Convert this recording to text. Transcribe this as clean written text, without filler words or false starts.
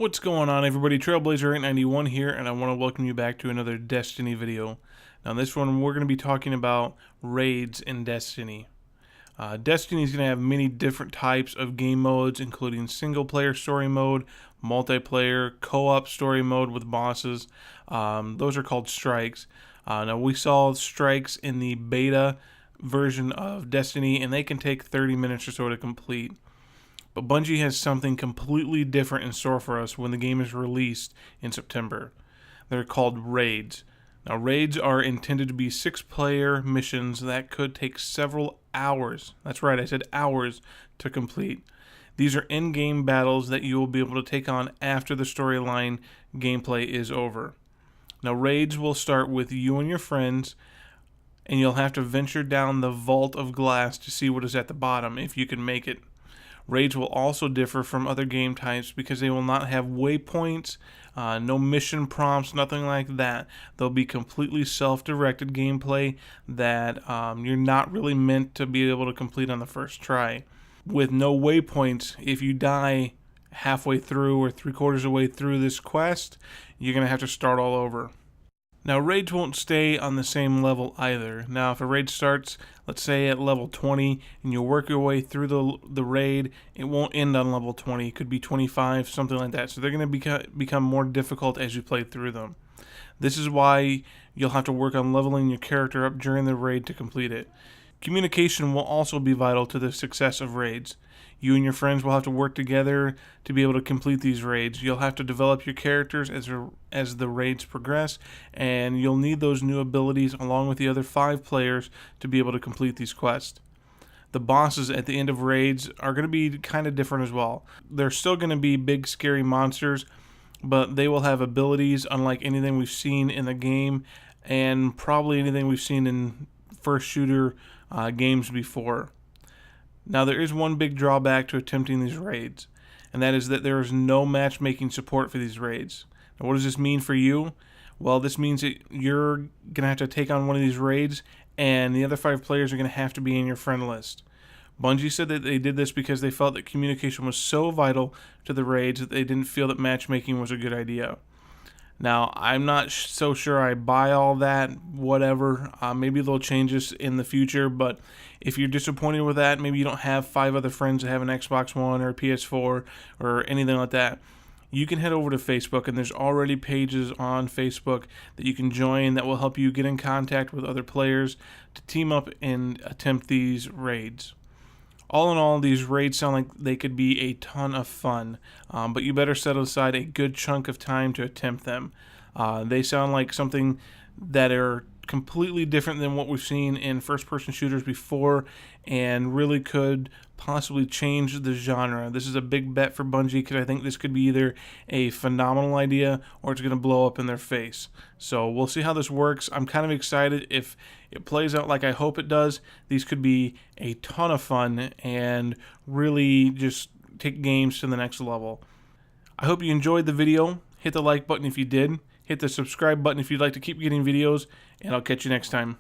What's going on, everybody? Trailblazer891 here, and I want to welcome you back to another Destiny video. Now, in this one, we're going to be talking about raids in Destiny. Destiny is going to have many different types of game modes, including single-player story mode, multiplayer, co-op story mode with bosses. Those are called strikes. Now, we saw strikes in the beta version of Destiny, and they can take 30 minutes or so to complete. But Bungie has something completely different in store for us when the game is released in September. They're called raids. Now, raids are intended to be 6-player missions that could take several hours. That's right, I said hours to complete. These are in-game battles that you will be able to take on after the storyline gameplay is over. Now, raids will start with you and your friends, and you'll have to venture down the vault of glass to see what is at the bottom, if you can make it. Raids will also differ from other game types because they will not have waypoints, no mission prompts, nothing like that. They'll be completely self-directed gameplay that you're not really meant to be able to complete on the first try. With no waypoints, if you die halfway through or 3/4 of the way through this quest, you're going to have to start all over. Now, raids won't stay on the same level either. Now, if a raid starts, let's say at level 20, and you work your way through the raid, it won't end on level 20. It could be 25, something like that. So they're going to become more difficult as you play through them. This is why you'll have to work on leveling your character up during the raid to complete it. Communication will also be vital to the success of raids. You and your friends will have to work together to be able to complete these raids. You'll have to develop your characters as the raids progress, and you'll need those new abilities along with the other 5 players to be able to complete these quests. The bosses at the end of raids are going to be kind of different as well. They're still going to be big, scary monsters, but they will have abilities unlike anything we've seen in the game, and probably anything we've seen in first shooter games before. Now, there is one big drawback to attempting these raids, and that is that there is no matchmaking support for these raids. Now, what does this mean for you? Well, this means that you're going to have to take on one of these raids, and the other 5 players are going to have to be in your friend list. Bungie said that they did this because they felt that communication was so vital to the raids that they didn't feel that matchmaking was a good idea. Now, I'm not so sure I buy all that, whatever. Maybe they'll change this in the future, but if you're disappointed with that, maybe you don't have 5 other friends that have an Xbox One or a PS4 or anything like that, you can head over to Facebook, and there's already pages on Facebook that you can join that will help you get in contact with other players to team up and attempt these raids. All in all, these raids sound like they could be a ton of fun, but you better set aside a good chunk of time to attempt them. They sound like something that are completely different than what we've seen in first-person shooters before, and really could possibly change the genre. This is a big bet for Bungie because I think this could be either a phenomenal idea or it's going to blow up in their face. So we'll see how this works. I'm kind of excited. If it plays out like I hope it does, these could be a ton of fun and really just take games to the next level. I hope you enjoyed the video. Hit the like button if you did. Hit the subscribe button if you'd like to keep getting videos, and I'll catch you next time.